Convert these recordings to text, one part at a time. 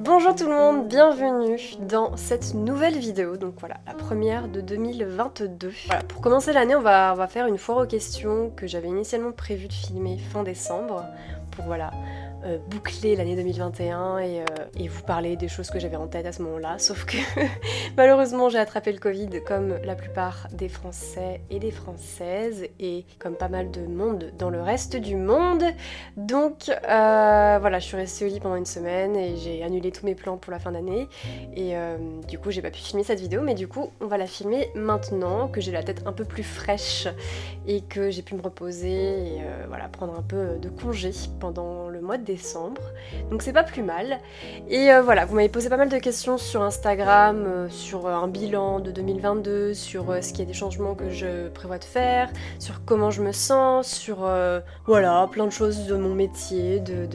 Bonjour tout le monde, bienvenue dans cette nouvelle vidéo, donc voilà, la première de 2022. Voilà, pour commencer l'année, on va faire une foire aux questions que j'avais initialement prévu de filmer fin décembre, pour voilà, boucler l'année 2021 et vous parler des choses que j'avais en tête à ce moment-là, sauf que malheureusement j'ai attrapé le Covid comme la plupart des Français et des Françaises, et comme pas mal de monde dans le reste du monde, donc voilà, je suis restée au lit pendant une semaine et j'ai annulé tous mes plans pour la fin d'année, et du coup j'ai pas pu filmer cette vidéo, mais du coup on va la filmer maintenant que j'ai la tête un peu plus fraîche et que j'ai pu me reposer et voilà, prendre un peu de congé pendant le mois de décembre, donc c'est pas plus mal. Et voilà, vous m'avez posé pas mal de questions sur Instagram, sur un bilan de 2022, sur ce qu'il y a des changements que je prévois de faire, sur comment je me sens, sur voilà, plein de choses de mon métier, de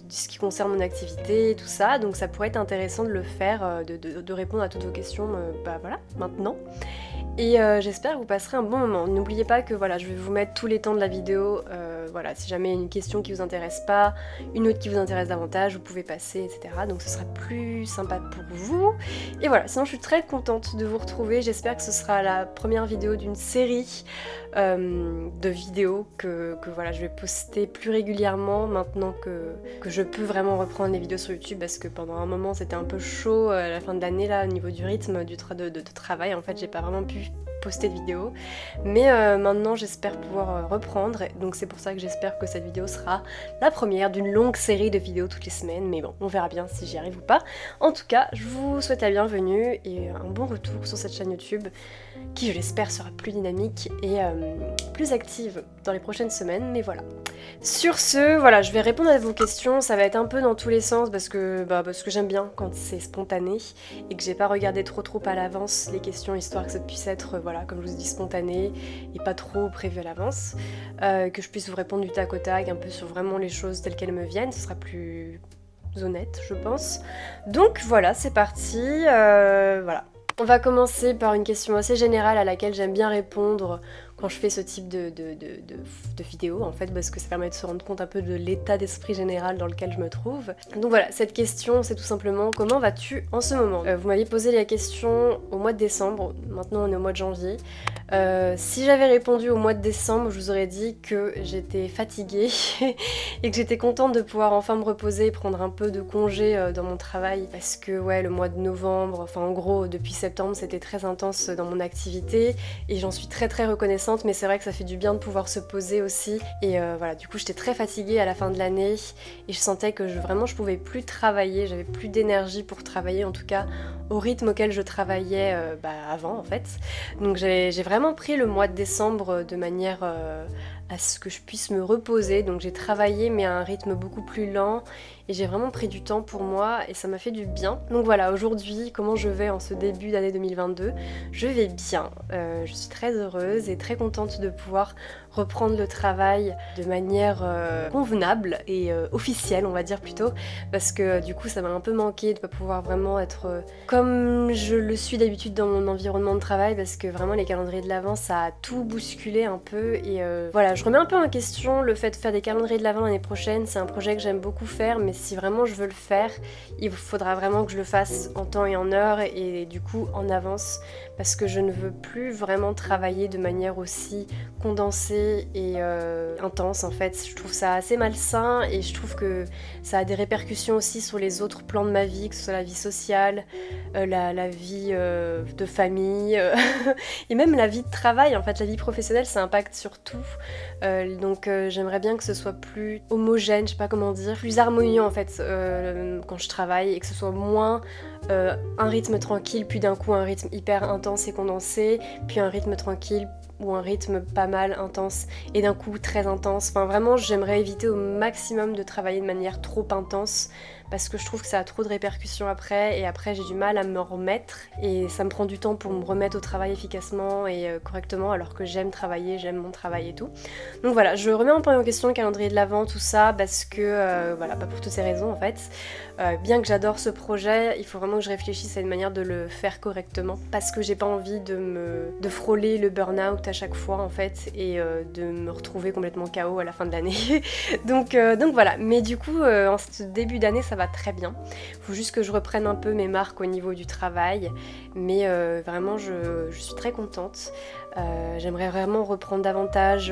ce qui concerne mon activité, tout ça, donc ça pourrait être intéressant de le faire, de répondre à toutes vos questions, bah voilà, maintenant. Et j'espère que vous passerez un bon moment. N'oubliez pas que voilà, je vais vous mettre tous les temps de la vidéo, voilà, si jamais il y a une question qui vous intéresse pas, une autre qui vous intéresse davantage, vous pouvez passer, etc. Donc ce sera plus sympa pour vous. Et voilà, sinon je suis très contente de vous retrouver, j'espère que ce sera la première vidéo d'une série de vidéos que voilà, je vais poster plus régulièrement maintenant que je peux vraiment reprendre les vidéos sur YouTube, parce que pendant un moment c'était un peu chaud à la fin de l'année là au niveau du rythme de travail. En fait j'ai pas vraiment pu poster de vidéos, mais maintenant j'espère pouvoir reprendre, donc c'est pour ça que j'espère que cette vidéo sera la première d'une longue série de vidéos toutes les semaines, mais bon, on verra bien si j'y arrive ou pas. En tout cas, je vous souhaite la bienvenue et un bon retour sur cette chaîne YouTube qui, je l'espère, sera plus dynamique et plus active dans les prochaines semaines, mais voilà. Sur ce, voilà, je vais répondre à vos questions, ça va être un peu dans tous les sens parce que j'aime bien quand c'est spontané et que j'ai pas regardé trop à l'avance les questions, histoire que ça puisse être, voilà, comme je vous dis, spontané et pas trop prévu à l'avance, que je puisse vous répondre du tac au tac, un peu sur vraiment les choses telles qu'elles me viennent, ce sera plus honnête, je pense. Donc voilà, c'est parti, voilà. On va commencer par une question assez générale à laquelle j'aime bien répondre quand je fais ce type de vidéo, en fait, parce que ça permet de se rendre compte un peu de l'état d'esprit général dans lequel je me trouve. Donc voilà, cette question, c'est tout simplement: comment vas-tu en ce moment? Vous m'aviez posé la question au mois de décembre, maintenant on est au mois de janvier. Si j'avais répondu au mois de décembre, je vous aurais dit que j'étais fatiguée et que j'étais contente de pouvoir enfin me reposer et prendre un peu de congé dans mon travail, parce que ouais, le mois de novembre, enfin en gros depuis septembre, c'était très intense dans mon activité et j'en suis très reconnaissante, mais c'est vrai que ça fait du bien de pouvoir se poser aussi, et voilà, du coup j'étais très fatiguée à la fin de l'année et je sentais que vraiment je pouvais plus travailler, j'avais plus d'énergie pour travailler, en tout cas au rythme auquel je travaillais avant en fait. Donc j'ai vraiment pris le mois de décembre de manière à ce que je puisse me reposer, donc j'ai travaillé mais à un rythme beaucoup plus lent et j'ai vraiment pris du temps pour moi et ça m'a fait du bien. Donc voilà, aujourd'hui, comment je vais en ce début d'année 2022? Je vais bien, je suis très heureuse et très contente de pouvoir reprendre le travail de manière convenable et officielle, on va dire plutôt, parce que du coup ça m'a un peu manqué de pas pouvoir vraiment être comme je le suis d'habitude dans mon environnement de travail, parce que vraiment les calendriers de l'Avent ça a tout bousculé un peu, et voilà, je remets un peu en question le fait de faire des calendriers de l'Avent l'année prochaine. C'est un projet que j'aime beaucoup faire, mais si vraiment je veux le faire, il faudra vraiment que je le fasse en temps et en heure, et du coup en avance, parce que je ne veux plus vraiment travailler de manière aussi condensée et intense en fait. Je trouve ça assez malsain et je trouve que ça a des répercussions aussi sur les autres plans de ma vie, que ce soit la vie sociale, la vie de famille et même la vie de travail. En fait, la vie professionnelle ça impacte sur tout, donc j'aimerais bien que ce soit plus homogène, je sais pas comment dire, plus harmonieux en fait quand je travaille, et que ce soit moins un rythme tranquille puis d'un coup un rythme hyper intense et condensé, puis un rythme tranquille ou un rythme pas mal intense et d'un coup très intense. Enfin vraiment j'aimerais éviter au maximum de travailler de manière trop intense, parce que je trouve que ça a trop de répercussions après, et après j'ai du mal à me remettre et ça me prend du temps pour me remettre au travail efficacement et correctement, alors que j'aime travailler, j'aime mon travail et tout. Donc voilà, je remets un peu en question le calendrier de l'Avent, tout ça, parce que voilà, pas pour toutes ces raisons en fait. Bien que j'adore ce projet, il faut vraiment que je réfléchisse à une manière de le faire correctement, parce que j'ai pas envie de frôler le burn-out à chaque fois en fait, et de me retrouver complètement KO à la fin de l'année. donc voilà, mais du coup en ce début d'année ça va va très bien. Faut juste que je reprenne un peu mes marques au niveau du travail, mais vraiment je suis très contente. J'aimerais vraiment reprendre davantage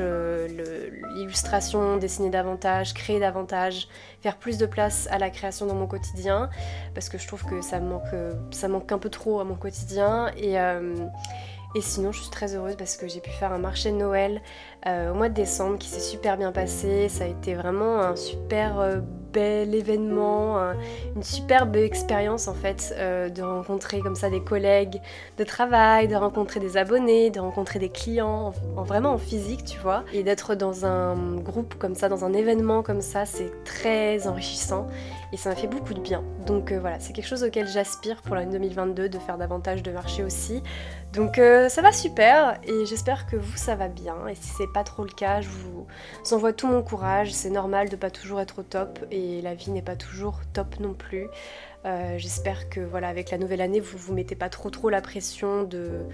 l'illustration, dessiner davantage, créer davantage, faire plus de place à la création dans mon quotidien, parce que je trouve que ça manque un peu trop à mon quotidien. Et sinon, je suis très heureuse parce que j'ai pu faire un marché de Noël au mois de décembre qui s'est super bien passé. Ça a été vraiment un super bel événement, une superbe expérience en fait, de rencontrer comme ça des collègues de travail, de rencontrer des abonnés, de rencontrer des clients, vraiment en physique, tu vois. Et d'être dans un groupe comme ça, dans un événement comme ça, c'est très enrichissant et ça m'a fait beaucoup de bien. Donc voilà, c'est quelque chose auquel j'aspire pour l'année 2022, de faire davantage de marchés aussi. Donc ça va super et j'espère que vous ça va bien, et si c'est pas trop le cas, je vous envoie tout mon courage. C'est normal de pas toujours être au top et la vie n'est pas toujours top non plus. J'espère que voilà, avec la nouvelle année, vous vous mettez pas trop la pression de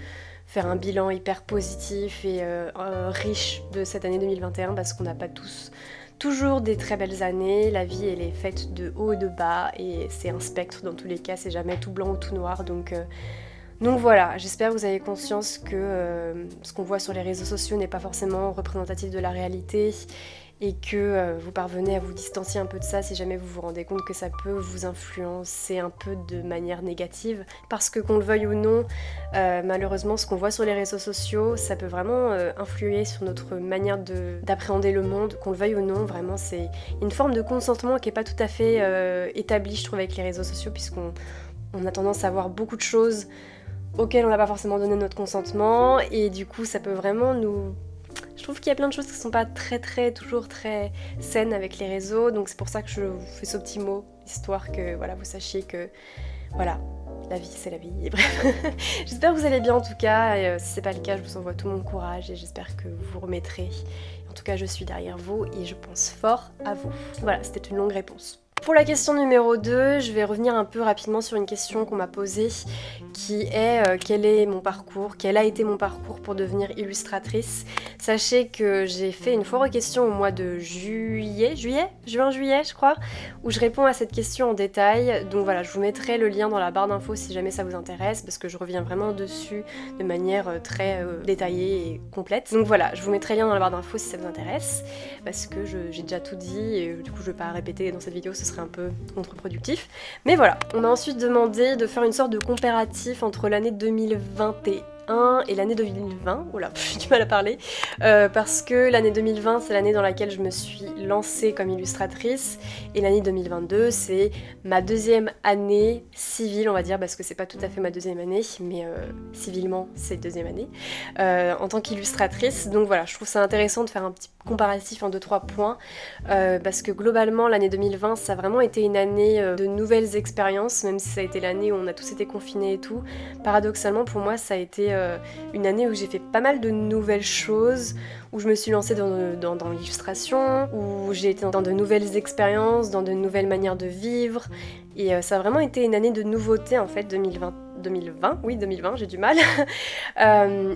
faire un bilan hyper positif et riche de cette année 2021, parce qu'on n'a pas tous toujours des très belles années. La vie elle est faite de haut et de bas et c'est un spectre dans tous les cas, c'est jamais tout blanc ou tout noir. Donc voilà, j'espère que vous avez conscience que ce qu'on voit sur les réseaux sociaux n'est pas forcément représentatif de la réalité, et que vous parvenez à vous distancier un peu de ça si jamais vous vous rendez compte que ça peut vous influencer un peu de manière négative. Parce que qu'on le veuille ou non, malheureusement ce qu'on voit sur les réseaux sociaux, ça peut vraiment influer sur notre manière d'appréhender le monde, qu'on le veuille ou non. Vraiment c'est une forme de consentement qui n'est pas tout à fait établie, je trouve, avec les réseaux sociaux, puisqu'on a tendance à voir beaucoup de choses auxquelles on n'a pas forcément donné notre consentement, et du coup ça peut vraiment nous... Je trouve qu'il y a plein de choses qui sont pas toujours très saines avec les réseaux, donc c'est pour ça que je vous fais ce petit mot, histoire que voilà, vous sachiez que voilà, la vie c'est la vie, et bref. J'espère que vous allez bien en tout cas, et si c'est pas le cas, je vous envoie tout mon courage et j'espère que vous vous remettrez. En tout cas, je suis derrière vous et je pense fort à vous. Voilà, c'était une longue réponse. Pour la question numéro 2, je vais revenir un peu rapidement sur une question qu'on m'a posée, qui est quel est mon parcours, quel a été mon parcours pour devenir illustratrice. Sachez que j'ai fait une foire aux questions au mois de juin-juillet je crois, où je réponds à cette question en détail. Donc voilà, je vous mettrai le lien dans la barre d'infos si jamais ça vous intéresse, parce que je reviens vraiment dessus de manière très détaillée et complète. Donc voilà, je vous mettrai le lien dans la barre d'infos si ça vous intéresse, parce que j'ai déjà tout dit et du coup je vais pas répéter dans cette vidéo, ce serait un peu contre-productif. Mais voilà, on m'a ensuite demandé de faire une sorte de comparatif entre l'année 2021 et l'année 2020, oula, j'ai du mal à parler, parce que l'année 2020 c'est l'année dans laquelle je me suis lancée comme illustratrice, et l'année 2022 c'est ma deuxième année civile, on va dire, parce que c'est pas tout à fait ma deuxième année, mais civilement c'est deuxième année, en tant qu'illustratrice. Donc voilà, je trouve ça intéressant de faire un petit comparatif en 2-3 points, parce que globalement l'année 2020 ça a vraiment été une année de nouvelles expériences, même si ça a été l'année où on a tous été confinés et tout. Paradoxalement pour moi ça a été une année où j'ai fait pas mal de nouvelles choses, où je me suis lancée dans l'illustration, où j'ai été dans de nouvelles expériences, dans de nouvelles manières de vivre, et ça a vraiment été une année de nouveautés en fait, 2020, j'ai du mal.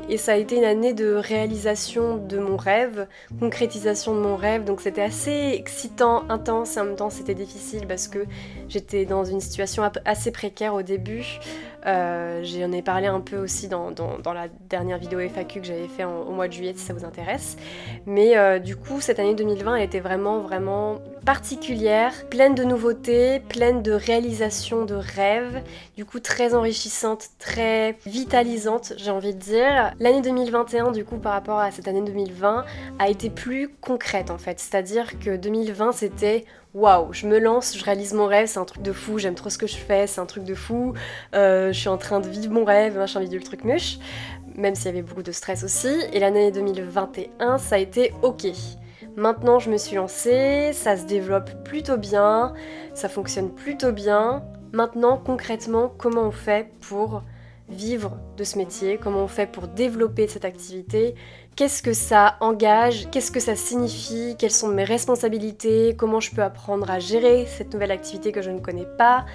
Et ça a été une année de réalisation de mon rêve, concrétisation de mon rêve, donc c'était assez excitant, intense, et en même temps c'était difficile parce que j'étais dans une situation assez précaire au début. J'en ai parlé un peu aussi dans la dernière vidéo FAQ que j'avais fait au mois de juillet si ça vous intéresse. Mais du coup cette année 2020 elle était vraiment particulière, pleine de nouveautés, pleine de réalisations de rêves, du coup très enrichissante, très vitalisante j'ai envie de dire. L'année 2021 du coup par rapport à cette année 2020 a été plus concrète en fait, c'est-à-dire que 2020 c'était waouh, je me lance, je réalise mon rêve, c'est un truc de fou, j'aime trop ce que je fais, c'est un truc de fou, je suis en train de vivre mon rêve, machin bidule truc muche, même s'il y avait beaucoup de stress aussi. Et l'année 2021 ça a été ok. Maintenant je me suis lancée, ça se développe plutôt bien, ça fonctionne plutôt bien. Maintenant concrètement comment on fait pour vivre de ce métier, comment on fait pour développer cette activité, qu'est-ce que ça engage, qu'est-ce que ça signifie, quelles sont mes responsabilités, comment je peux apprendre à gérer cette nouvelle activité que je ne connais pas,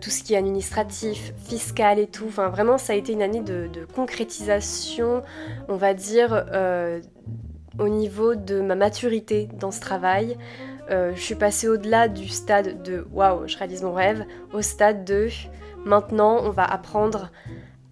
tout ce qui est administratif, fiscal et tout. Enfin vraiment ça a été une année de concrétisation, on va dire, au niveau de ma maturité dans ce travail. Je suis passée au-delà du stade de waouh, je réalise mon rêve, au stade de maintenant on va apprendre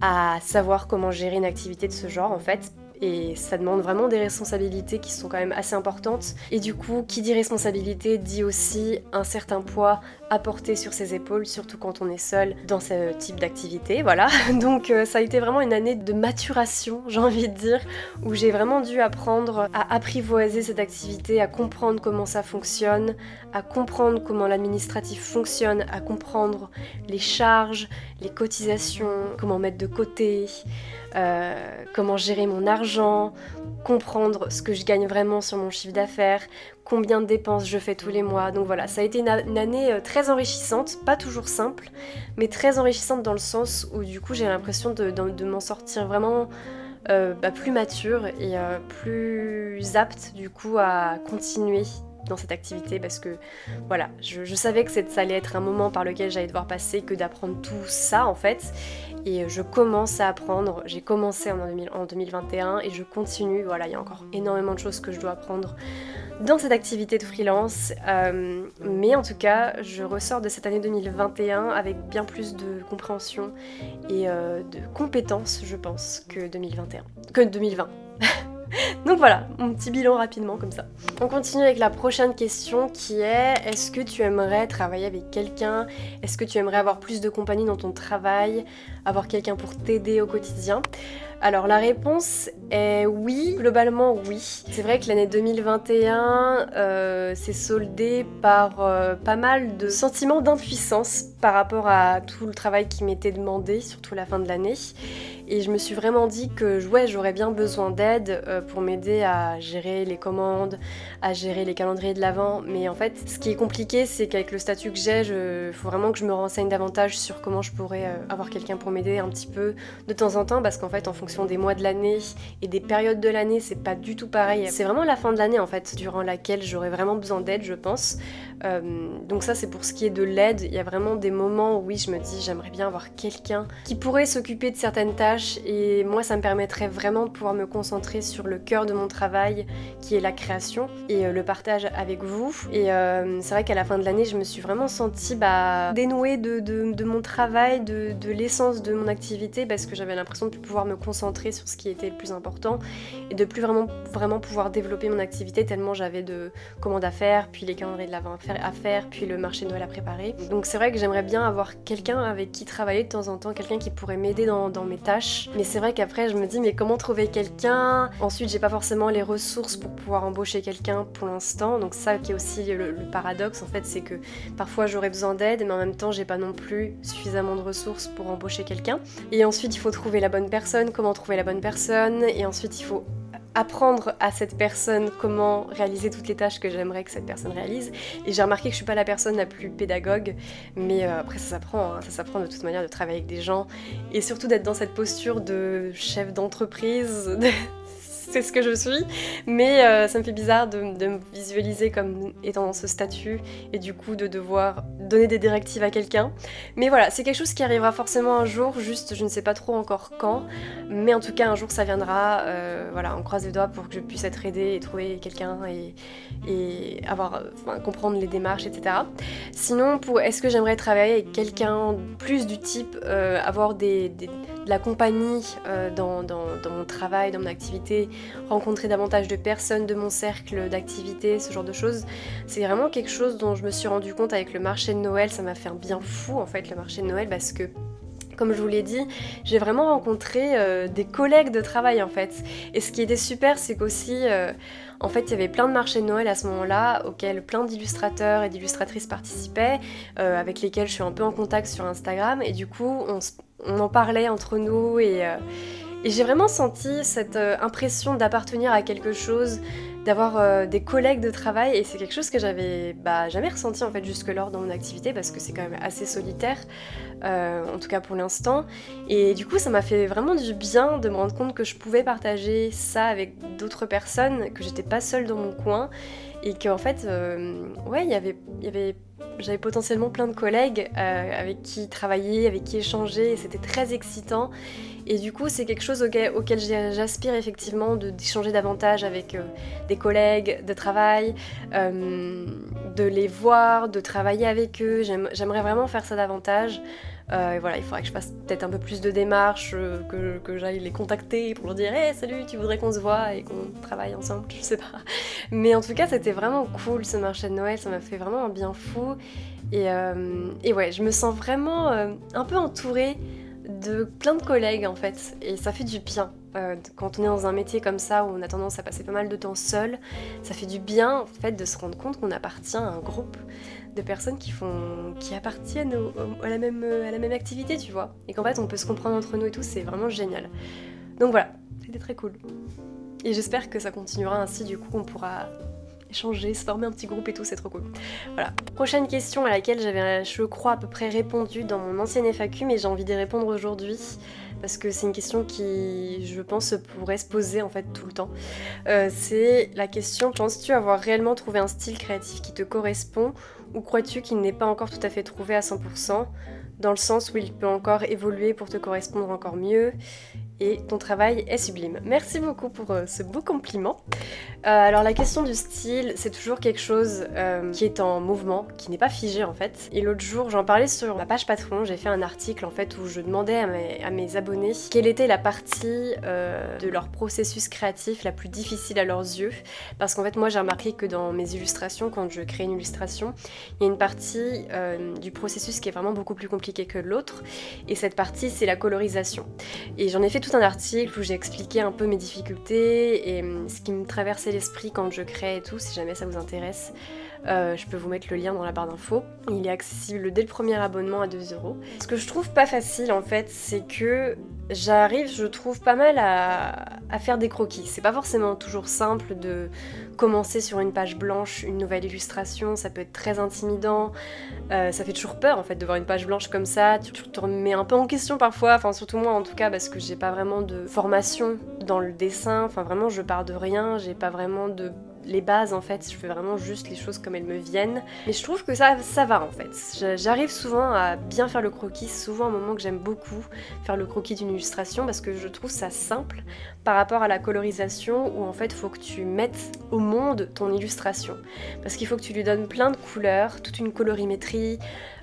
à savoir comment gérer une activité de ce genre en fait. Et ça demande vraiment des responsabilités qui sont quand même assez importantes. Et du coup, qui dit responsabilité dit aussi un certain poids à porter sur ses épaules, surtout quand on est seul dans ce type d'activité, voilà. Donc ça a été vraiment une année de maturation, j'ai envie de dire, où j'ai vraiment dû apprendre à apprivoiser cette activité, à comprendre comment ça fonctionne, à comprendre comment l'administratif fonctionne, à comprendre les charges, les cotisations, comment mettre de côté, comment gérer mon argent, comprendre ce que je gagne vraiment sur mon chiffre d'affaires, combien de dépenses je fais tous les mois. Donc voilà, ça a été une année très enrichissante, pas toujours simple, mais très enrichissante dans le sens où du coup j'ai l'impression de m'en sortir vraiment plus mature et plus apte du coup à continuer dans cette activité parce que voilà, je savais que ça allait être un moment par lequel j'allais devoir passer, que d'apprendre tout ça en fait, et je commence à apprendre. J'ai commencé en 2021 et je continue, voilà, il y a encore énormément de choses que je dois apprendre dans cette activité de freelance, mais en tout cas je ressors de cette année 2021 avec bien plus de compréhension et de compétences je pense que 2020. Donc voilà, mon petit bilan rapidement comme ça. On continue avec la prochaine question qui est: est-ce que tu aimerais travailler avec quelqu'un? Est-ce que tu aimerais avoir plus de compagnie dans ton travail? Avoir quelqu'un pour t'aider au quotidien? Alors la réponse est oui, globalement oui. C'est vrai que l'année 2021 s'est soldée par pas mal de sentiments d'impuissance par rapport à tout le travail qui m'était demandé, surtout à la fin de l'année. Et je me suis vraiment dit que ouais, j'aurais bien besoin d'aide pour m'aider à gérer les commandes, à gérer les calendriers de l'Avent. Mais en fait, ce qui est compliqué, c'est qu'avec le statut que j'ai, il faut vraiment que je me renseigne davantage sur comment je pourrais avoir quelqu'un pour m'aider un petit peu de temps en temps, parce qu'en fait, en fonction des mois de l'année et des périodes de l'année, c'est pas du tout pareil. C'est vraiment la fin de l'année en fait, durant laquelle j'aurais vraiment besoin d'aide, je pense. Donc ça, c'est pour ce qui est de l'aide. Il y a vraiment des moments où oui, je me dis j'aimerais bien avoir quelqu'un qui pourrait s'occuper de certaines tâches, et moi ça me permettrait vraiment de pouvoir me concentrer sur le cœur de mon travail qui est la création et le partage avec vous. Et c'est vrai qu'à la fin de l'année, je me suis vraiment sentie dénouée de mon travail, de l'essence de mon activité, parce que j'avais l'impression de plus pouvoir me concentrer sur ce qui était le plus important et de plus vraiment pouvoir développer mon activité, tellement j'avais de commandes à faire, puis les calendriers de l'Avent à faire, puis le marché de Noël à préparer. Donc c'est vrai que j'aimerais bien avoir quelqu'un avec qui travailler de temps en temps, quelqu'un qui pourrait m'aider dans mes tâches. Mais c'est vrai qu'après je me dis mais comment trouver quelqu'un? Ensuite j'ai pas forcément les ressources pour pouvoir embaucher quelqu'un pour l'instant, donc ça qui est aussi le paradoxe en fait, c'est que parfois j'aurais besoin d'aide mais en même temps j'ai pas non plus suffisamment de ressources pour embaucher quelqu'un. Et ensuite il faut trouver la bonne personne, comment trouver la bonne personne, et ensuite il faut apprendre à cette personne comment réaliser toutes les tâches que j'aimerais que cette personne réalise. Et j'ai remarqué que je suis pas la personne la plus pédagogue, mais après ça s'apprend, hein. Ça s'apprend de toute manière de travailler avec des gens, et surtout d'être dans cette posture de chef d'entreprise. C'est ce que je suis, mais ça me fait bizarre de me visualiser comme étant dans ce statut et du coup de devoir donner des directives à quelqu'un. Mais voilà, c'est quelque chose qui arrivera forcément un jour, juste je ne sais pas trop encore quand, mais en tout cas un jour ça viendra. Voilà, on croise les doigts pour que je puisse être aidée et trouver quelqu'un et comprendre les démarches, etc. Sinon, est-ce que j'aimerais travailler avec quelqu'un plus du type avoir de la compagnie dans mon travail, dans mon activité, rencontrer davantage de personnes de mon cercle d'activité, ce genre de choses. C'est vraiment quelque chose dont je me suis rendu compte avec le marché de Noël. Ça m'a fait un bien fou en fait, le marché de Noël, parce que comme je vous l'ai dit, j'ai vraiment rencontré des collègues de travail en fait. Et ce qui était super, c'est qu'aussi, en fait, il y avait plein de marchés de Noël à ce moment-là, auxquels plein d'illustrateurs et d'illustratrices participaient, avec lesquels je suis un peu en contact sur Instagram. Et du coup, on en parlait entre nous, et j'ai vraiment senti cette impression d'appartenir à quelque chose, d'avoir des collègues de travail, et c'est quelque chose que j'avais jamais ressenti en fait jusque-lors dans mon activité, parce que c'est quand même assez solitaire, en tout cas pour l'instant. Et du coup ça m'a fait vraiment du bien de me rendre compte que je pouvais partager ça avec d'autres personnes, que j'étais pas seule dans mon coin, et qu'en fait il y avait j'avais potentiellement plein de collègues avec qui travailler, avec qui échanger, et c'était très excitant. Et du coup, c'est quelque chose auquel j'aspire effectivement, d'échanger davantage avec des collègues de travail, de les voir, de travailler avec eux. J'aimerais vraiment faire ça davantage. Et voilà, il faudrait que je fasse peut-être un peu plus de démarches, que j'aille les contacter pour leur dire «Hey, salut, tu voudrais qu'on se voit et qu'on travaille ensemble?» Je sais pas. Mais en tout cas, c'était vraiment cool ce marché de Noël, ça m'a fait vraiment un bien fou. Et ouais, je me sens vraiment un peu entourée de plein de collègues en fait, et ça fait du bien. Quand on est dans un métier comme ça où on a tendance à passer pas mal de temps seul, ça fait du bien en fait de se rendre compte qu'on appartient à un groupe de personnes qui appartiennent à la même activité, tu vois, et qu'en fait on peut se comprendre entre nous et tout, c'est vraiment génial. Donc voilà, c'était très cool. Et j'espère que ça continuera ainsi, du coup on pourra échanger, se former un petit groupe et tout, c'est trop cool. Voilà. Prochaine question à laquelle j'avais, je crois, à peu près répondu dans mon ancienne FAQ, mais j'ai envie d'y répondre aujourd'hui, parce que c'est une question qui, je pense, pourrait se poser en fait tout le temps. C'est la question, penses-tu avoir réellement trouvé un style créatif qui te correspond, ou crois-tu qu'il n'est pas encore tout à fait trouvé à 100%, dans le sens où il peut encore évoluer pour te correspondre encore mieux, et ton travail est sublime. Merci beaucoup pour ce beau compliment. Alors la question du style, c'est toujours quelque chose qui est en mouvement, qui n'est pas figé en fait. Et l'autre jour, j'en parlais sur ma page Patreon, j'ai fait un article en fait où je demandais à mes abonnés quelle était la partie de leur processus créatif la plus difficile à leurs yeux. Parce qu'en fait moi j'ai remarqué que dans mes illustrations, quand je crée une illustration, il y a une partie du processus qui est vraiment beaucoup plus compliquée que l'autre. Et cette partie, c'est la colorisation. Et j'en ai fait tout un article où j'ai expliqué un peu mes difficultés et ce qui me traversait l'esprit quand je crée et tout, si jamais ça vous intéresse. Je peux vous mettre le lien dans la barre d'infos. Il est accessible dès le premier abonnement à 2€. Ce que je trouve pas facile en fait, c'est que j'arrive, je trouve, pas mal à faire des croquis. C'est pas forcément toujours simple de commencer sur une page blanche une nouvelle illustration, ça peut être très intimidant, ça fait toujours peur en fait de voir une page blanche comme ça, tu te remets un peu en question parfois, enfin surtout moi en tout cas parce que j'ai pas vraiment de formation dans le dessin, enfin vraiment je pars de rien, j'ai pas vraiment de les bases en fait, je fais vraiment juste les choses comme elles me viennent. Mais je trouve que ça va en fait. J'arrive souvent à bien faire le croquis, c'est souvent un moment que j'aime beaucoup, faire le croquis d'une illustration parce que je trouve ça simple par rapport à la colorisation où en fait il faut que tu mettes au monde ton illustration. Parce qu'il faut que tu lui donnes plein de couleurs, toute une colorimétrie,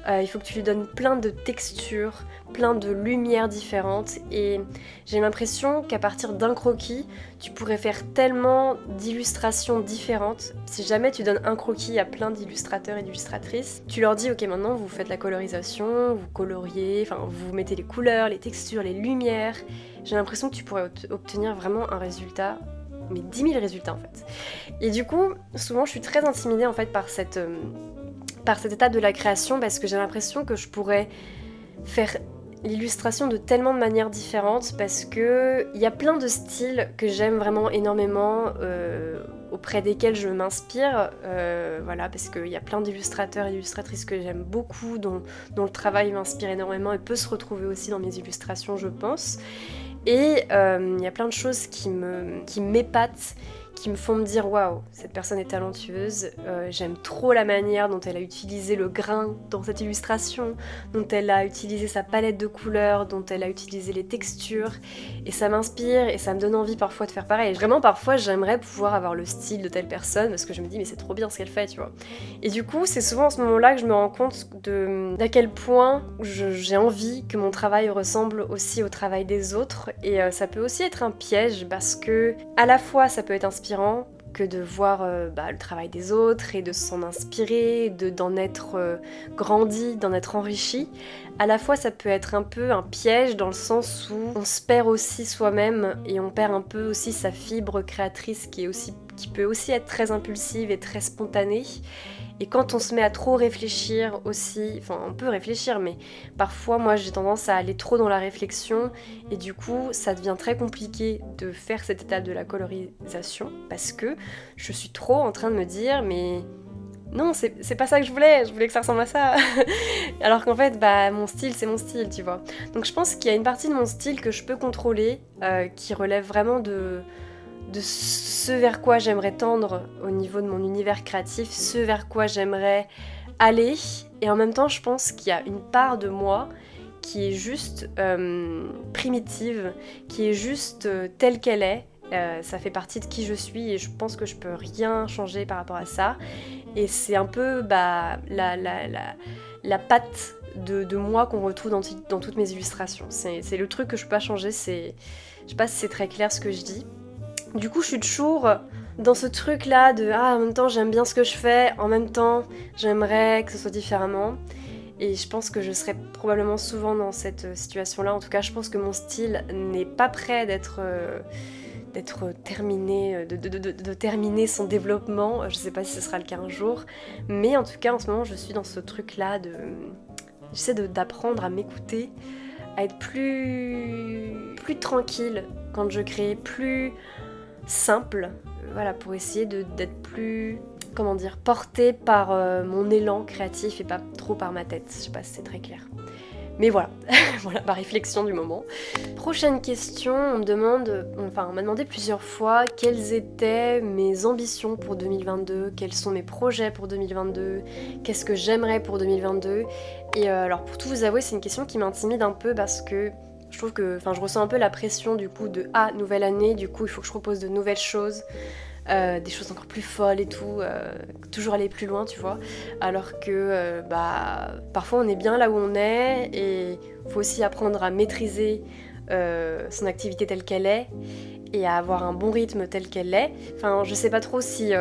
il faut que tu lui donnes plein de textures, plein de lumières différentes et j'ai l'impression qu'à partir d'un croquis, tu pourrais faire tellement d'illustrations différentes. Si jamais tu donnes un croquis à plein d'illustrateurs et d'illustratrices, tu leur dis ok maintenant vous faites la colorisation, vous coloriez, enfin vous mettez les couleurs, les textures, les lumières. J'ai l'impression que tu pourrais obtenir vraiment un résultat, mais 10 000 résultats en fait. Et du coup, souvent je suis très intimidée en fait par cette étape de la création parce que j'ai l'impression que je pourrais faire l'illustration de tellement de manières différentes parce que il y a plein de styles que j'aime vraiment énormément, auprès desquels je m'inspire, voilà, parce qu'il y a plein d'illustrateurs et d'illustratrices que j'aime beaucoup, dont le travail m'inspire énormément et peut se retrouver aussi dans mes illustrations, je pense. Et il y a plein de choses qui m'épatent, qui me font me dire waouh, cette personne est talentueuse, j'aime trop la manière dont elle a utilisé le grain dans cette illustration, dont elle a utilisé sa palette de couleurs, dont elle a utilisé les textures, et ça m'inspire et ça me donne envie parfois de faire pareil. Vraiment parfois j'aimerais pouvoir avoir le style de telle personne parce que je me dis mais c'est trop bien ce qu'elle fait, tu vois. Et du coup c'est souvent à ce moment-là que je me rends compte d'à quel point j'ai envie que mon travail ressemble aussi au travail des autres, et ça peut aussi être un piège parce que à la fois ça peut être inspirant que de voir le travail des autres et de s'en inspirer, d'en être grandi, d'en être enrichi. À la fois ça peut être un peu un piège dans le sens où on se perd aussi soi-même et on perd un peu aussi sa fibre créatrice qui peut aussi être très impulsive et très spontanée. Et quand on se met à trop réfléchir aussi, enfin on peut réfléchir, mais parfois moi j'ai tendance à aller trop dans la réflexion et du coup ça devient très compliqué de faire cette étape de la colorisation parce que je suis trop en train de me dire mais non c'est pas ça que je voulais que ça ressemble à ça. Alors qu'en fait mon style c'est mon style, tu vois. Donc je pense qu'il y a une partie de mon style que je peux contrôler qui relève vraiment de ce vers quoi j'aimerais tendre au niveau de mon univers créatif, ce vers quoi j'aimerais aller, et en même temps je pense qu'il y a une part de moi qui est juste primitive, qui est juste telle qu'elle est. Ça fait partie de qui je suis et je pense que je peux rien changer par rapport à ça. Et c'est un peu la patte de moi qu'on retrouve dans toutes mes illustrations. C'est le truc que je peux pas changer, je sais pas si c'est très clair ce que je dis. Du coup je suis toujours dans ce truc là de en même temps j'aime bien ce que je fais, en même temps j'aimerais que ce soit différemment. Et je pense que je serai probablement souvent dans cette situation-là. En tout cas, je pense que mon style n'est pas prêt d'être terminé, de terminer son développement. Je sais pas si ce sera le cas un jour. Mais en tout cas, en ce moment, je suis dans ce truc-là j'essaie d'apprendre à m'écouter, à être plus tranquille quand je crée, plus simple. Voilà, pour essayer d'être plus... comment dire, portée par mon élan créatif et pas trop par ma tête. Je sais pas si c'est très clair. Mais voilà, voilà ma réflexion du moment. Prochaine question, on m'a demandé plusieurs fois quelles étaient mes ambitions pour 2022, quels sont mes projets pour 2022, qu'est-ce que j'aimerais pour 2022. Et alors pour tout vous avouer, c'est une question qui m'intimide un peu parce que je trouve que, je ressens un peu la pression du coup de nouvelle année, du coup il faut que je propose de nouvelles choses. Des choses encore plus folles et tout, toujours aller plus loin, tu vois. Alors que parfois on est bien là où on est et il faut aussi apprendre à maîtriser son activité telle qu'elle est et à avoir un bon rythme tel qu'elle est. Enfin, je sais pas trop si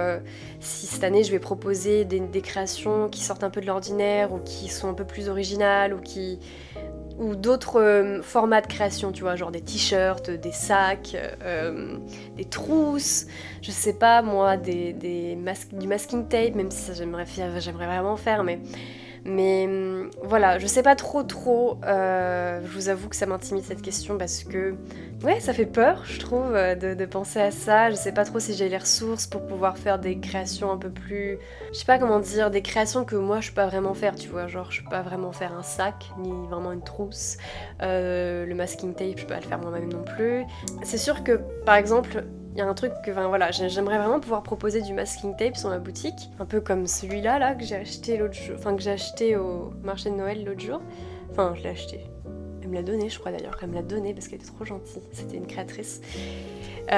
cette année je vais proposer des créations qui sortent un peu de l'ordinaire ou qui sont un peu plus originales ou d'autres formats de création, tu vois, genre des t-shirts, des sacs, des trousses, je sais pas moi, du masking tape, même si ça j'aimerais vraiment faire, mais voilà, je sais pas trop, je vous avoue que ça m'intimide cette question parce que, ouais, ça fait peur, je trouve, de penser à ça. Je sais pas trop si j'ai les ressources pour pouvoir faire des créations un peu plus... Je sais pas comment dire, des créations que moi je peux pas vraiment faire, tu vois, genre je peux pas vraiment faire un sac, ni vraiment une trousse. Le masking tape, je peux pas le faire moi-même non plus. C'est sûr que, par exemple... Il y a un truc que, j'aimerais vraiment pouvoir proposer du masking tape sur ma boutique, un peu comme celui-là là que j'ai acheté au marché de Noël l'autre jour. Enfin, je l'ai acheté. Elle me l'a donné, je crois d'ailleurs. Elle me l'a donné parce qu'elle était trop gentille. C'était une créatrice. Et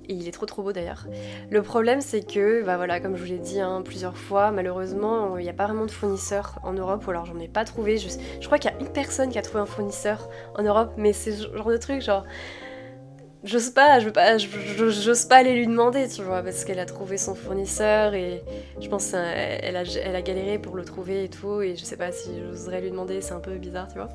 il est trop beau d'ailleurs. Le problème c'est que, comme je vous l'ai dit plusieurs fois, malheureusement il n'y a pas vraiment de fournisseurs en Europe, ou alors j'en ai pas trouvé. Je crois qu'il y a une personne qui a trouvé un fournisseur en Europe, mais c'est ce genre de truc genre... J'ose pas aller lui demander, tu vois, parce qu'elle a trouvé son fournisseur et je pense qu'elle a galéré pour le trouver et tout, et je sais pas si j'oserais lui demander, c'est un peu bizarre, tu vois.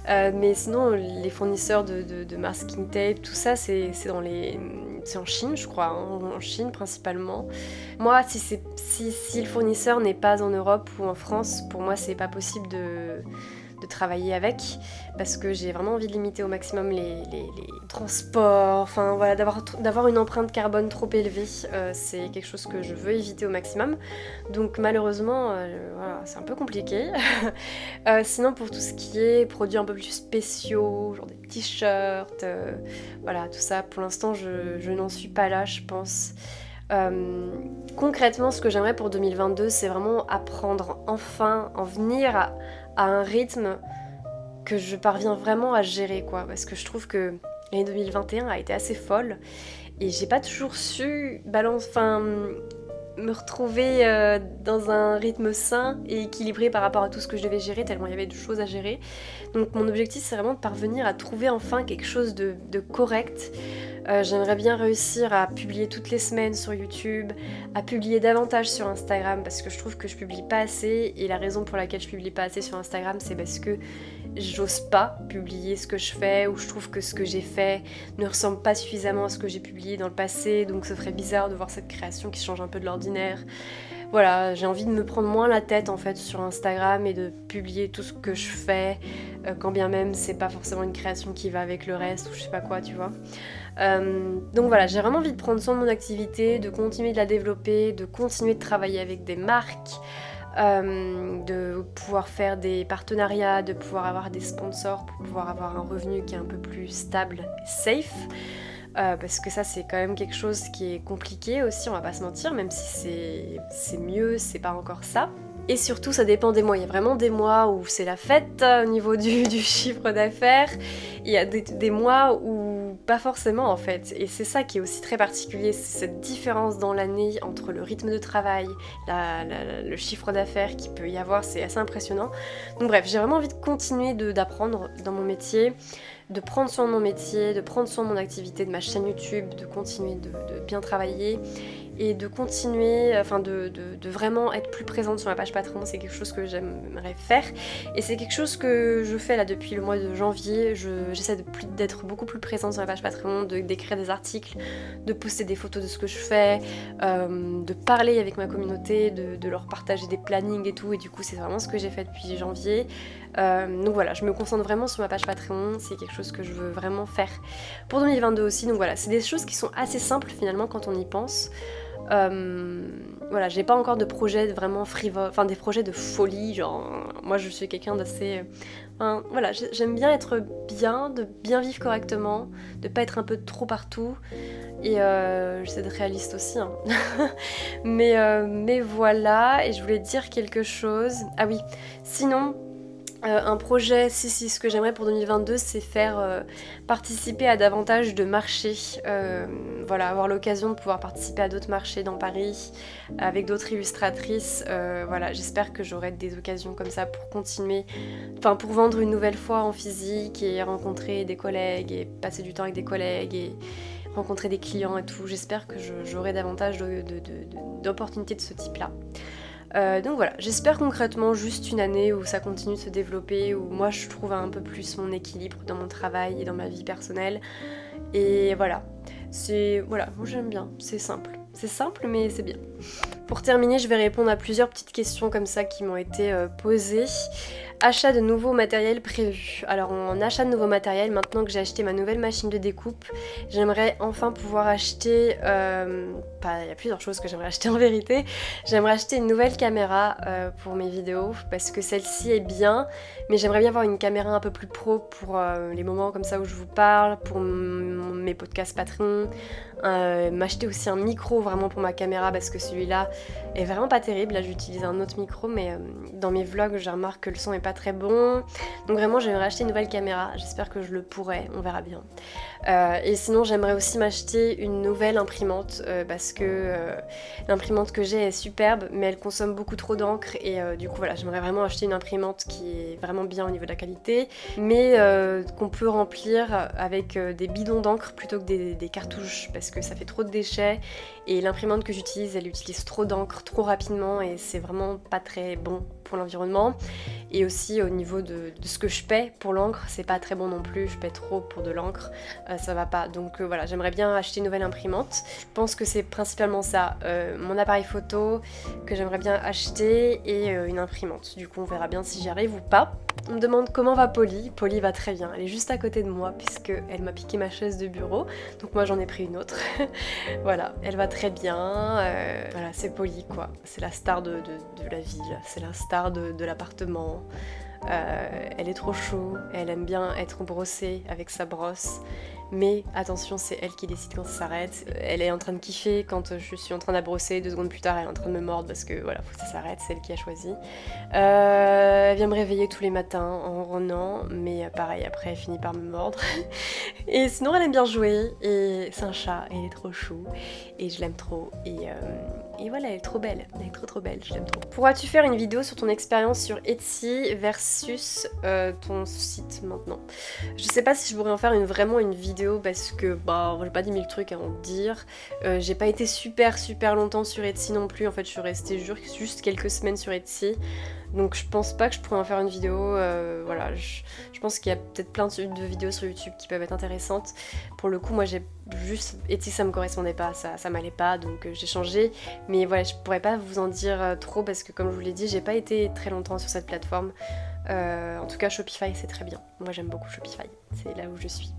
Mais sinon, les fournisseurs de masking tape, tout ça, c'est en Chine, je crois, en Chine principalement. Moi, si le fournisseur n'est pas en Europe ou en France, pour moi, c'est pas possible de travailler avec, parce que j'ai vraiment envie de limiter au maximum les transports, enfin voilà, d'avoir une empreinte carbone trop élevée, c'est quelque chose que je veux éviter au maximum, donc malheureusement voilà, c'est un peu compliqué. Sinon pour tout ce qui est produits un peu plus spéciaux, genre des t-shirts, voilà, tout ça, pour l'instant je n'en suis pas là, je pense. Concrètement, ce que j'aimerais pour 2022, c'est vraiment apprendre enfin, en venir à un rythme que je parviens vraiment à gérer, quoi, parce que je trouve que l'année 2021 a été assez folle et j'ai pas toujours su me retrouver dans un rythme sain et équilibré par rapport à tout ce que je devais gérer, tellement il y avait de choses à gérer. Donc mon objectif, c'est vraiment de parvenir à trouver enfin quelque chose de correct. J'aimerais bien réussir à publier toutes les semaines sur YouTube, à publier davantage sur Instagram, parce que je trouve que je publie pas assez, et la raison pour laquelle je publie pas assez sur Instagram, c'est parce que j'ose pas publier ce que je fais, ou je trouve que ce que j'ai fait ne ressemble pas suffisamment à ce que j'ai publié dans le passé, donc ce serait bizarre de voir cette création qui change un peu de l'ordinaire. Voilà, j'ai envie de me prendre moins la tête en fait sur Instagram et de publier tout ce que je fais, quand bien même c'est pas forcément une création qui va avec le reste ou je sais pas quoi, tu vois. Donc voilà, j'ai vraiment envie de prendre soin de mon activité, de continuer de la développer, de continuer de travailler avec des marques, de pouvoir faire des partenariats, de pouvoir avoir des sponsors pour pouvoir avoir un revenu qui est un peu plus stable et safe. Parce que ça c'est quand même quelque chose qui est compliqué aussi, on va pas se mentir, même si c'est mieux, c'est pas encore ça. Et surtout ça dépend des mois, il y a vraiment des mois où c'est la fête au niveau du chiffre d'affaires, il y a des mois où pas forcément en fait, et c'est ça qui est aussi très particulier, c'est cette différence dans l'année entre le rythme de travail, le chiffre d'affaires qu'il peut y avoir, c'est assez impressionnant. Donc bref, j'ai vraiment envie de continuer d'apprendre dans mon métier, de prendre soin de mon métier, de prendre soin de mon activité, de ma chaîne YouTube, de continuer de bien travailler et de continuer, enfin de vraiment être plus présente sur ma page Patreon. C'est quelque chose que j'aimerais faire et c'est quelque chose que je fais là depuis le mois de janvier. J'essaie d'être beaucoup plus présente sur ma page Patreon, d'écrire des articles, de poster des photos de ce que je fais, de parler avec ma communauté, de leur partager des plannings et tout, et du coup c'est vraiment ce que j'ai fait depuis janvier. Donc voilà, je me concentre vraiment sur ma page Patreon, c'est quelque chose que je veux vraiment faire pour 2022 aussi. Donc voilà, c'est des choses qui sont assez simples finalement quand on y pense. Voilà, j'ai pas encore de projets vraiment frivoles, enfin des projets de folie, genre moi je suis quelqu'un d'assez... voilà, j'aime bien être bien, de bien vivre correctement, de pas être un peu trop partout, et j'essaie d'être réaliste aussi, hein. mais voilà, et je voulais dire quelque chose, ah oui, sinon... un projet, ce que j'aimerais pour 2022, c'est faire participer à davantage de marchés, voilà, avoir l'occasion de pouvoir participer à d'autres marchés dans Paris, avec d'autres illustratrices, voilà, j'espère que j'aurai des occasions comme ça pour continuer, enfin pour vendre une nouvelle fois en physique et rencontrer des collègues et passer du temps avec des collègues et rencontrer des clients et tout, j'espère que j'aurai davantage d'opportunités de ce type-là. Donc voilà, j'espère concrètement juste une année où ça continue de se développer, où moi je trouve un peu plus mon équilibre dans mon travail et dans ma vie personnelle. Et voilà, voilà, moi j'aime bien, c'est simple. C'est simple mais c'est bien. Pour terminer, je vais répondre à plusieurs petites questions comme ça qui m'ont été posées. Achat de nouveaux matériels prévus. Alors en achat de nouveaux matériels, maintenant que j'ai acheté ma nouvelle machine de découpe, j'aimerais enfin pouvoir acheter... il y a plusieurs choses que j'aimerais acheter en vérité. J'aimerais acheter une nouvelle caméra pour mes vidéos parce que celle-ci est bien, mais j'aimerais bien avoir une caméra un peu plus pro pour les moments comme ça où je vous parle, pour mes podcasts Patreon. M'acheter aussi un micro vraiment pour ma caméra parce que celui-là est vraiment pas terrible. Là j'utilise un autre micro, mais dans mes vlogs je remarque que le son est pas très bon, donc vraiment j'aimerais acheter une nouvelle caméra, j'espère que je le pourrai, on verra bien. Et sinon j'aimerais aussi m'acheter une nouvelle imprimante parce que l'imprimante que j'ai est superbe mais elle consomme beaucoup trop d'encre et du coup voilà, j'aimerais vraiment acheter une imprimante qui est vraiment bien au niveau de la qualité mais qu'on peut remplir avec des bidons d'encre plutôt que des cartouches parce que ça fait trop de déchets et l'imprimante que j'utilise elle utilise trop d'encre trop rapidement et c'est vraiment pas très bon pour l'environnement. Et aussi au niveau de ce que je paie pour l'encre, c'est pas très bon non plus, je paie trop pour de l'encre, ça va pas. Donc voilà, j'aimerais bien acheter une nouvelle imprimante. Je pense que c'est principalement ça, mon appareil photo que j'aimerais bien acheter et une imprimante. Du coup on verra bien si j'y arrive ou pas. On me demande comment va Polly. Polly va très bien, elle est juste à côté de moi puisque elle m'a piqué ma chaise de bureau, donc moi j'en ai pris une autre. Voilà, elle va très bien, voilà, c'est Polly quoi, c'est la star de la ville, c'est la star de l'appartement. Elle est trop chou, elle aime bien être brossée avec sa brosse. Mais attention, c'est elle qui décide quand ça s'arrête. Elle est en train de kiffer quand je suis en train de la brosser. 2 secondes plus tard, elle est en train de me mordre parce que voilà, faut que ça s'arrête, c'est elle qui a choisi. Elle vient me réveiller tous les matins en ronronnant, mais pareil, après elle finit par me mordre. Et sinon, elle aime bien jouer, et c'est un chat, et elle est trop chou, et je l'aime trop. Et voilà, elle est trop belle, trop belle, je l'aime trop. Pourras-tu faire une vidéo sur ton expérience sur Etsy versus ton site maintenant? Je sais pas si je pourrais en faire vraiment une vidéo parce que j'ai pas 10 000 trucs à en dire. J'ai pas été super longtemps sur Etsy non plus, en fait je suis restée juste quelques semaines sur Etsy. Donc je pense pas que je pourrais en faire une vidéo, voilà, je pense qu'il y a peut-être plein de vidéos sur YouTube qui peuvent être intéressantes. Pour le coup, moi j'ai juste, Etsy ça me correspondait pas, ça m'allait pas, donc j'ai changé. Mais voilà, je pourrais pas vous en dire trop parce que comme je vous l'ai dit, j'ai pas été très longtemps sur cette plateforme. En tout cas Shopify c'est très bien, moi j'aime beaucoup Shopify, c'est là où je suis.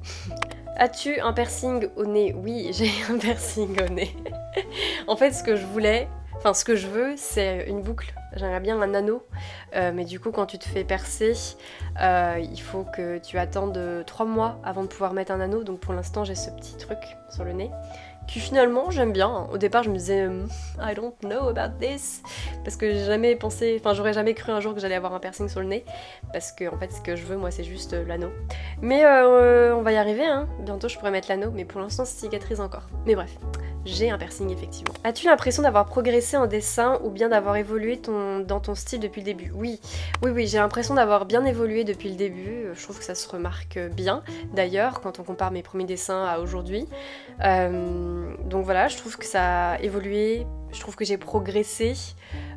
As-tu un piercing au nez? Oui, j'ai un piercing au nez. En fait ce que je veux c'est une boucle, j'aimerais bien un anneau, mais du coup quand tu te fais percer, il faut que tu attendes 3 mois avant de pouvoir mettre un anneau, donc pour l'instant j'ai ce petit truc sur le nez qui finalement j'aime bien. Au départ je me disais I don't know about this, parce que j'ai jamais pensé, enfin j'aurais jamais cru un jour que j'allais avoir un piercing sur le nez, parce que en fait ce que je veux moi c'est juste l'anneau. Mais on va y arriver hein, bientôt je pourrais mettre l'anneau, mais pour l'instant ça cicatrise encore. Mais bref, j'ai un piercing effectivement. As-tu l'impression d'avoir progressé en dessin ou bien d'avoir évolué dans ton style depuis le début? Oui, j'ai l'impression d'avoir bien évolué depuis le début, je trouve que ça se remarque bien d'ailleurs quand on compare mes premiers dessins à aujourd'hui. Donc voilà, je trouve que ça a évolué, je trouve que j'ai progressé.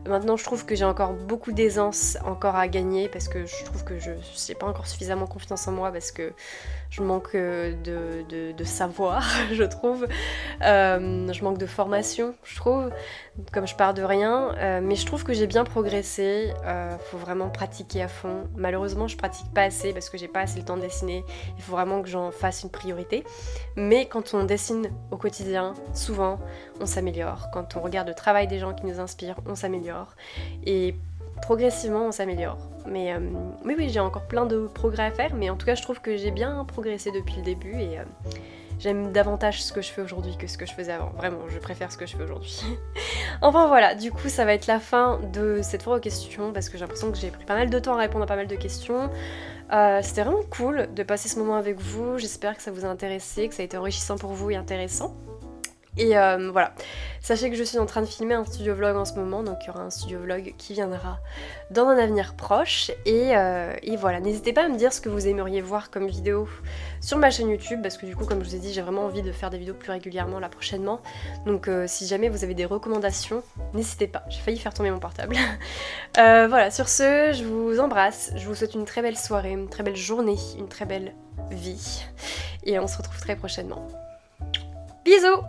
Maintenant je trouve que j'ai encore beaucoup d'aisance encore à gagner parce que je trouve que je n'ai pas encore suffisamment confiance en moi parce que je manque de savoir, je trouve. Je manque de formation, je trouve, comme je pars de rien. Mais je trouve que j'ai bien progressé. Faut vraiment pratiquer à fond. Malheureusement, je pratique pas assez parce que j'ai pas assez le temps de dessiner. Il faut vraiment que j'en fasse une priorité. Mais quand on dessine au quotidien, souvent, on s'améliore. Quand on regarde le travail des gens qui nous inspirent, on s'améliore. Et progressivement, on s'améliore. Mais oui, j'ai encore plein de progrès à faire, mais en tout cas, je trouve que j'ai bien progressé depuis le début et j'aime davantage ce que je fais aujourd'hui que ce que je faisais avant. Vraiment, je préfère ce que je fais aujourd'hui. Enfin voilà, du coup, ça va être la fin de cette foire aux questions parce que j'ai l'impression que j'ai pris pas mal de temps à répondre à pas mal de questions. C'était vraiment cool de passer ce moment avec vous. J'espère que ça vous a intéressé, que ça a été enrichissant pour vous et intéressant. Et voilà, sachez que je suis en train de filmer un studio vlog en ce moment, donc il y aura un studio vlog qui viendra dans un avenir proche. Et voilà, n'hésitez pas à me dire ce que vous aimeriez voir comme vidéo sur ma chaîne YouTube, parce que du coup, comme je vous ai dit, j'ai vraiment envie de faire des vidéos plus régulièrement là prochainement. Donc si jamais vous avez des recommandations, n'hésitez pas, j'ai failli faire tomber mon portable. Voilà, sur ce, je vous embrasse, je vous souhaite une très belle soirée, une très belle journée, une très belle vie. Et on se retrouve très prochainement. Bisous!